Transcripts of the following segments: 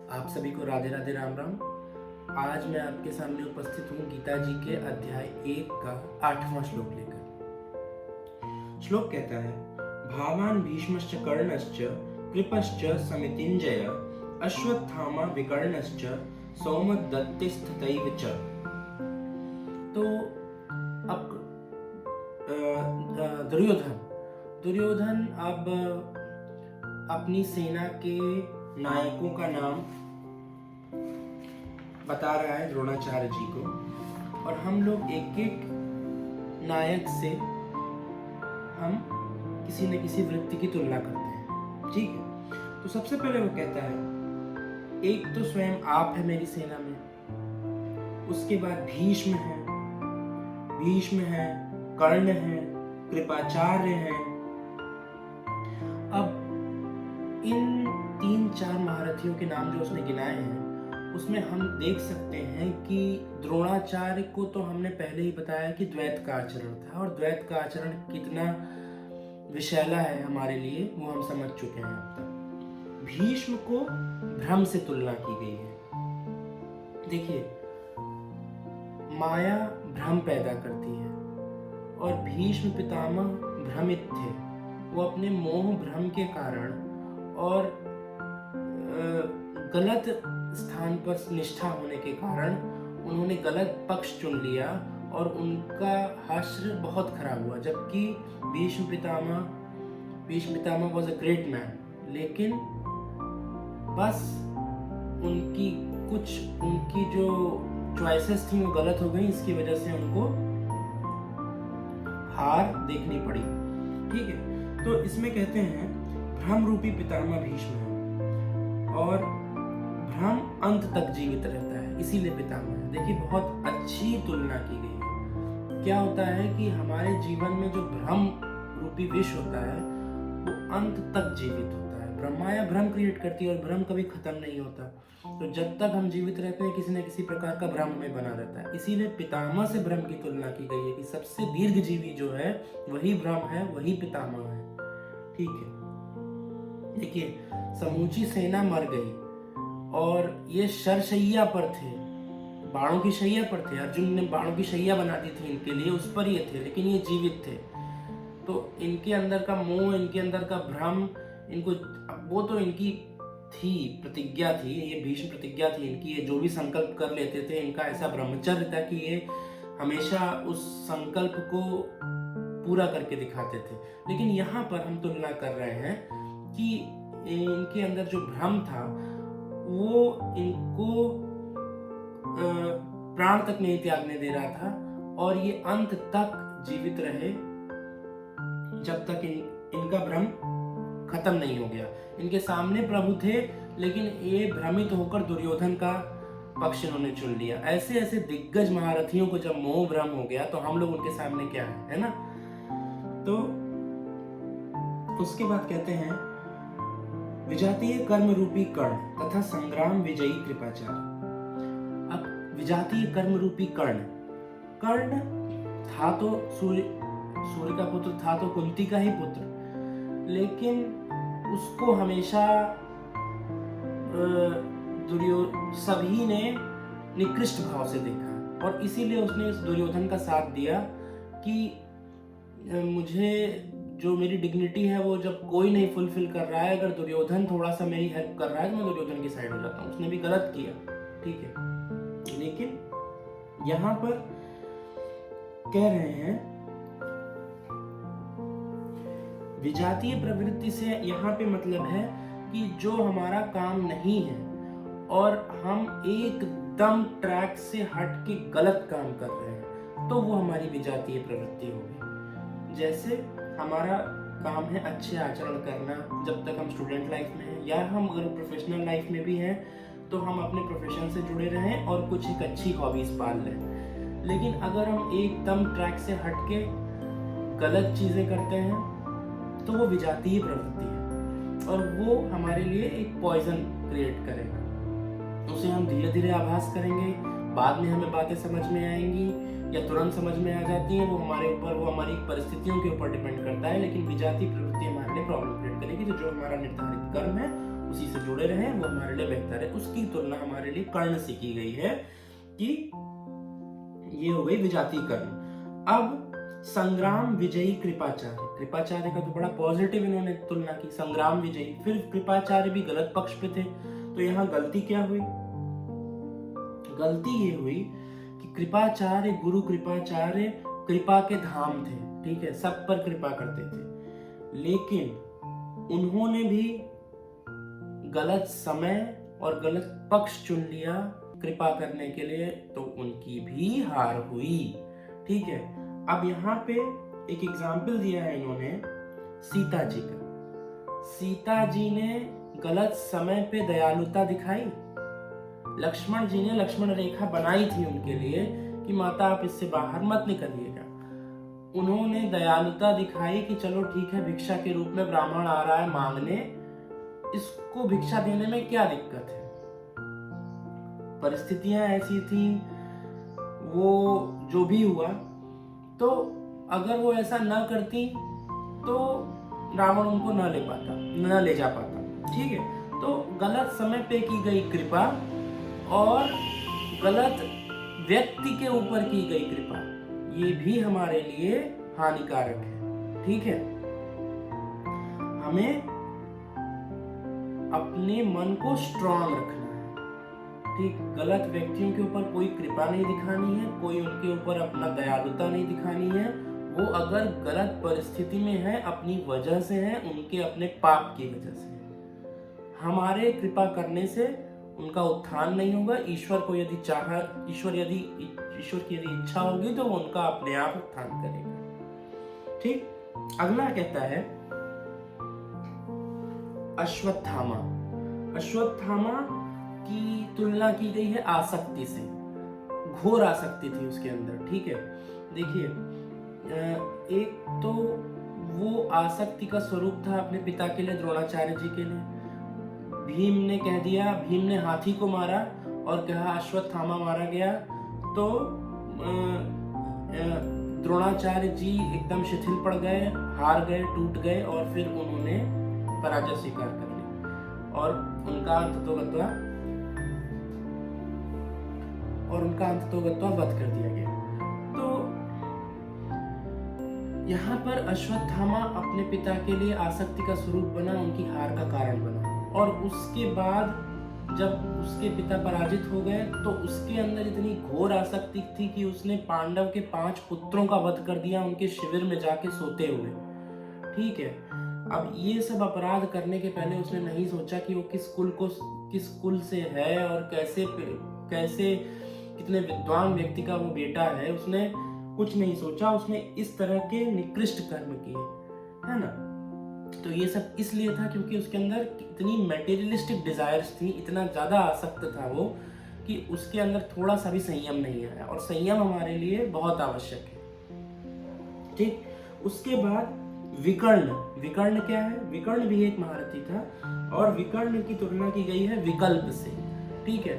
आप सभी को राधे राधे राम राम। आज मैं आपके सामने उपस्थित हूँ गीता जी के अध्याय 1 का 8वां श्लोक लेकर। श्लोक कहता है, भावान भीष्मश्च कर्णश्च कृपश्च समितिञ्जय अश्वत्थामा विकर्णश्च सौमदत्तिस्तथैव च। तो अब दुर्योधन अब अपनी सेना के नायकों का नाम बता रहा है द्रोणाचार्य जी को, और हम लोग एक एक नायक से हम किसी न किसी व्यक्ति की तुलना करते हैं, ठीक है। तो सबसे पहले वो कहता है, एक तो स्वयं आप है मेरी सेना में, उसके बाद भीष्म है, कर्ण है, कृपाचार्य है। अब इन 3-4 महारथियों के नाम जो उसने गिनाए हैं, उसमें हम देख सकते हैं कि द्रोणाचार्य को तो हमने पहले ही बताया कि द्वैत का आचरण था, और द्वैत का आचरण कितना विषैला है हमारे लिए वो हम समझ चुके हैं अब तक। भीष्म को भ्रम से तुलना की गई है। देखिए, माया भ्रम पैदा करती है, और भीष्म पितामह भ्रमित थे। वो अपने मोह भ्रम के कारण और गलत स्थान पर निष्ठा होने के कारण उन्होंने गलत पक्ष चुन लिया, और उनका हश्र बहुत खराब हुआ। जबकि Bhishma Pitamah was a great man, लेकिन बस उनकी जो चॉइसेस थी वो गलत हो गई। इसकी वजह से उनको हार देखनी पड़ी, ठीक है। तो इसमें कहते हैं भ्रम रूपी पितामह भीष्म है, और भ्रम अंत तक जीवित रहता है, इसीलिए पितामह है। देखिए, बहुत अच्छी तुलना की गई है। क्या होता है कि हमारे जीवन में जो भ्रम रूपी विष होता है वो अंत तक जीवित होता है। माया भ्रम क्रिएट करती है, और भ्रम कभी खत्म नहीं होता। तो जब तक हम जीवित रहते हैं, किसी न किसी प्रकार का भ्रम हमें बना रहता है। इसीलिए पितामह से भ्रम की तुलना की गई है कि सबसे दीर्घजीवी जो है वही भ्रम है, वही पितामह है, ठीक है। देखिए, समूची सेना मर गई, और ये शरशैया पर थे, बाणों की शैया पर थे। अर्जुन ने बाणों की शैया बना दी थी इनके लिए, उस पर ये थे, लेकिन ये जीवित थे। तो इनके अंदर का मोह, इनके अंदर का भ्रम, इनको वो तो इनकी थी, प्रतिज्ञा थी, ये भीष्म प्रतिज्ञा थी इनकी। ये जो भी संकल्प कर लेते थे, इनका ऐसा ब्रह्मचर्य था कि ये हमेशा उस संकल्प को पूरा करके दिखाते थे। लेकिन यहाँ पर हम तुलना कर रहे हैं कि इनके अंदर जो भ्रम था वो इनको प्राण तक नहीं त्यागने दे रहा था, और ये अंत तक जीवित रहे जब तक इनका भ्रम खत्म नहीं हो गया। इनके सामने प्रभु थे, लेकिन ये भ्रमित होकर दुर्योधन का पक्ष इन्होंने चुन लिया। ऐसे ऐसे दिग्गज महारथियों को जब मोह भ्रम हो गया, तो हम लोग उनके सामने क्या है ना। तो उसके बाद कहते हैं, विजातीय कर्म रूपी कर्ण तथा संग्राम विजयी कृपाचार्य। अब विजातीय कर्म रूपी कर्ण था तो सूर्य का पुत्र था, तो कुंती का ही पुत्र, लेकिन उसको हमेशा सभी ने निकृष्ट भाव से देखा, और इसीलिए उसने इस दुर्योधन का साथ दिया कि मुझे जो मेरी डिग्निटी है वो जब कोई नहीं फुलफिल कर रहा है, अगर दुर्योधन थोड़ा सा मेरी हेल्प कर रहा है तो मैं दुर्योधन की साइड हो जाता हूँ। उसने भी गलत किया, ठीक है। लेकिन यहाँ पर कह रहे हैं, विजातीय प्रवृत्ति से यहाँ पे मतलब है कि जो हमारा काम नहीं है और हम एकदम ट्रैक से हट के गलत काम कर रहे हैं, तो वो हमारी विजातीय प्रवृत्ति होगी। जैसे हमारा काम है अच्छे आचरण करना, जब तक हम स्टूडेंट लाइफ में हैं, या हम अगर प्रोफेशनल लाइफ में भी हैं, तो हम अपने प्रोफेशन से जुड़े रहें और कुछ एक अच्छी हॉबीज पाल लें। लेकिन अगर हम एकदम ट्रैक से हट के गलत चीजें करते हैं, तो वो विजातीय प्रवृत्ति है, और वो हमारे लिए एक पॉइजन क्रिएट करेगा। उसे हम धीरे धीरे आभास करेंगे, बाद में हमें बातें समझ में आएंगी या तुरंत समझ में आ जाती हैं। वो हमारी परिस्थितियों के ऊपर डिपेंड करता है। लेकिन विजातीय प्रवृत्ति हमारे लिए प्रॉब्लम क्रिएट करेगी। तो जो हमारा निर्धारित कर्म है उसी से जुड़े रहें, वो हमारे लिए बेहतर है। उसकी तुलना हमारे लिए कर्ण से की गई है कि ये हो गई विजातीय कर्ण। अब संग्राम विजयी कृपाचार्य, कृपाचार्य का तो बड़ा पॉजिटिव इन्होंने तुलना की, संग्राम विजयी। फिर कृपाचार्य भी गलत पक्ष पे थे, तो यहाँ गलती क्या हुई? गलती ये हुई कि कृपाचार्य, गुरु कृपाचार्य कृपा के धाम थे, ठीक है, सब पर कृपा करते थे, लेकिन उन्होंने भी गलत समय और गलत पक्ष चुन लिया कृपा करने के लिए, तो उनकी भी हार हुई, ठीक है। अब यहाँ पे एक एग्जाम्पल दिया है इन्होंने सीता जी का। सीता जी ने गलत समय पे दयालुता दिखाई, लक्ष्मण जी ने लक्ष्मण रेखा बनाई थी उनके लिए कि माता आप इससे बाहर मत निकलिएगा। उन्होंने दयालुता दिखाई कि चलो ठीक है, भिक्षा के रूप में ब्राह्मण आ रहा है मांगने, इसको भिक्षा देने में क्या दिक्कत है। परिस्थितियां ऐसी थी, वो जो भी हुआ, तो अगर वो ऐसा न करती तो रावण उनको न ले जा पाता, ठीक है। तो गलत समय पे की गई कृपा और गलत व्यक्ति के ऊपर की गई कृपा, ये भी हमारे लिए हानिकारक है, ठीक है। हमें अपने मन को स्ट्रांग रखना है, ठीक। गलत व्यक्तियों के ऊपर कोई कृपा नहीं दिखानी है, कोई उनके ऊपर अपना दयालुता नहीं दिखानी है। वो अगर गलत परिस्थिति में है, अपनी वजह से है, उनके अपने पाप की वजह से है। हमारे कृपा करने से उनका उत्थान नहीं होगा। ईश्वर को यदि चाहा, ईश्वर की यदि इच्छा होगी तो वो उनका अपने आप उत्थान करेगा, ठीक। अगला कहता है अश्वत्थामा। अश्वत्थामा की तुलना की गई है आसक्ति से, घोर आसक्ति थी उसके अंदर, ठीक है। देखिए, एक तो वो आसक्ति का स्वरूप था अपने पिता के लिए, द्रोणाचार्य जी के लिए। भीम ने कह दिया, भीम ने हाथी को मारा और कहा अश्वत्थामा मारा गया, तो द्रोणाचार्य जी एकदम शिथिल पड़ गए, हार गए, टूट गए, और फिर उन्होंने पराजय स्वीकार कर ली और उनका अंततोगत्वा वध कर दिया गया। तो यहाँ पर अश्वत्थामा अपने पिता के लिए आसक्ति का स्वरूप बना, उनकी हार का कारण बना। और उसके बाद जब उसके पिता पराजित हो गए तो उसके अंदर इतनी घोर आसक्ति थी कि उसने पांडव के 5 पुत्रों का वध कर दिया, उनके शिविर में जाके सोते हुए, ठीक है। अब ये सब अपराध करने के पहले उसने नहीं सोचा कि वो किस कुल से है और कैसे कितने विद्वान व्यक्ति का वो बेटा है। उसने कुछ नहीं सोचा, उसने इस तरह के निकृष्ट कर्म किए, है ना। तो ये सब इसलिए था क्योंकि उसके अंदर इतनी मटेरियलिस्टिक डिजायर्स थी, इतना ज्यादा आसक्त था वो, कि उसके अंदर थोड़ा सा भी संयम नहीं आया। और संयम हमारे लिए बहुत आवश्यक है, ठीक। उसके बाद विकर्ण क्या है? विकर्ण भी एक महारथी था और विकर्ण की तुलना की गई है विकल्प से, ठीक है।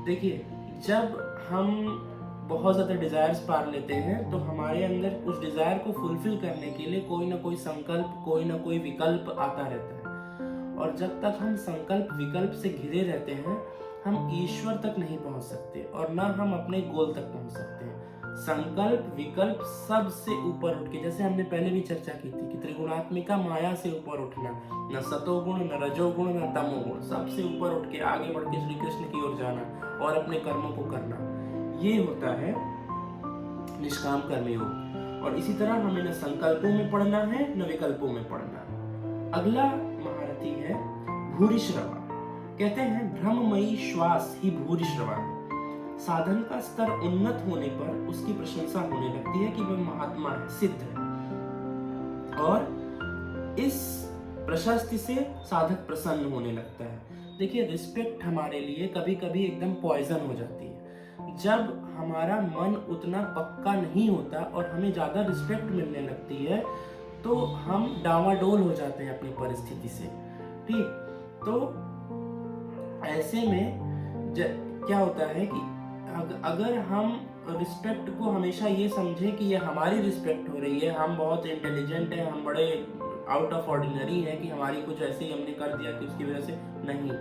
देखिए, जब हम बहुत ज़्यादा डिज़ायर्स पार लेते हैं तो हमारे अंदर उस डिज़ायर को फुलफिल करने के लिए कोई ना कोई संकल्प, कोई ना कोई विकल्प आता रहता है। और जब तक हम संकल्प विकल्प से घिरे रहते हैं, हम ईश्वर तक नहीं पहुंच सकते और ना हम अपने गोल तक पहुंच सकते हैं। संकल्प विकल्प सबसे ऊपर उठ के, जैसे हमने पहले भी चर्चा की थी कि त्रिगुणात्मिका माया से ऊपर उठना, न सतोगुण, न रजोगुण, न तमोगुण, सबसे ऊपर उठ के आगे बढ़ के श्री कृष्ण की ओर जाना और अपने कर्मों को करना, ये होता है निष्काम कर्मयोग। और इसी तरह हमें न संकल्पों में पढ़ना है न विकल्पों में पढ़ना है। अगला महारथी है भूरिश्रवा। कहते हैं ब्रह्ममयी श्वास ही भूरिश्रवा है। साधन का स्तर उन्नत होने पर उसकी प्रशंसा होने लगती है कि वह महात्मा है, सिद्ध है, और इस प्रशस्ति से साधक प्रसन्न होने लगता है। देखिए, रिस्पेक्ट हमारे लिए कभी कभी एकदम पॉइजन हो जाती है। जब हमारा मन उतना पक्का नहीं होता और हमें ज्यादा रिस्पेक्ट मिलने लगती है तो हम डावाडोल हो जाते हैं अपनी परिस्थिति से, ठीक। तो ऐसे में क्या होता है कि अगर हम रिस्पेक्ट को हमेशा ये समझें कि ये हमारी रिस्पेक्ट हो रही है, हम बहुत इंटेलिजेंट हैं, हम बड़े आउट ऑफ ऑर्डिनरी है कि हमारी कुछ ऐसे ही हमने कर दिया कि उसकी वजह से, नहीं,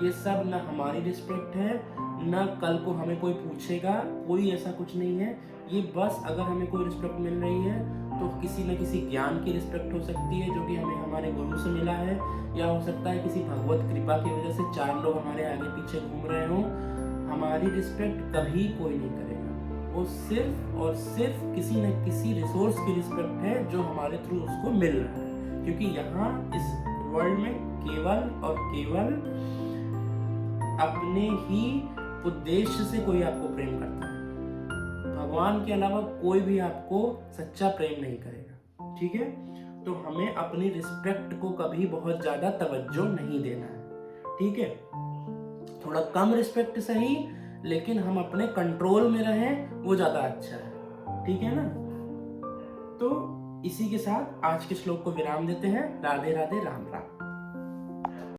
ये सब ना हमारी रिस्पेक्ट है, ना कल को हमें कोई पूछेगा, कोई ऐसा कुछ नहीं है। ये बस अगर हमें कोई रिस्पेक्ट मिल रही है तो किसी न किसी ज्ञान की रिस्पेक्ट हो सकती है जो कि हमें हमारे गुरु से मिला है, या हो सकता है किसी भगवत कृपा की वजह से 4 लोग हमारे आगे पीछे घूम रहे हों। हमारी रिस्पेक्ट कभी कोई नहीं करेगा, वो सिर्फ और सिर्फ किसी न किसी रिसोर्स की रिस्पेक्ट है जो हमारे थ्रू उसको मिल रहा है, क्योंकि यहाँ इस वर्ल्ड में केवल और केवल अपने ही उद्देश्य से कोई आपको प्रेम करता है। भगवान के अलावा कोई भी आपको सच्चा प्रेम नहीं करेगा, ठीक है। तो हमें अपनी रिस्पेक्ट को कभी बहुत ज्यादा तवज्जो नहीं देना है, ठीक है। थोड़ा कम रिस्पेक्ट सही, लेकिन हम अपने कंट्रोल में रहें, वो ज्यादा अच्छा है, ठीक है ना। तो इसी के साथ आज के श्लोक को विराम देते हैं। राधे राधे, राम राम।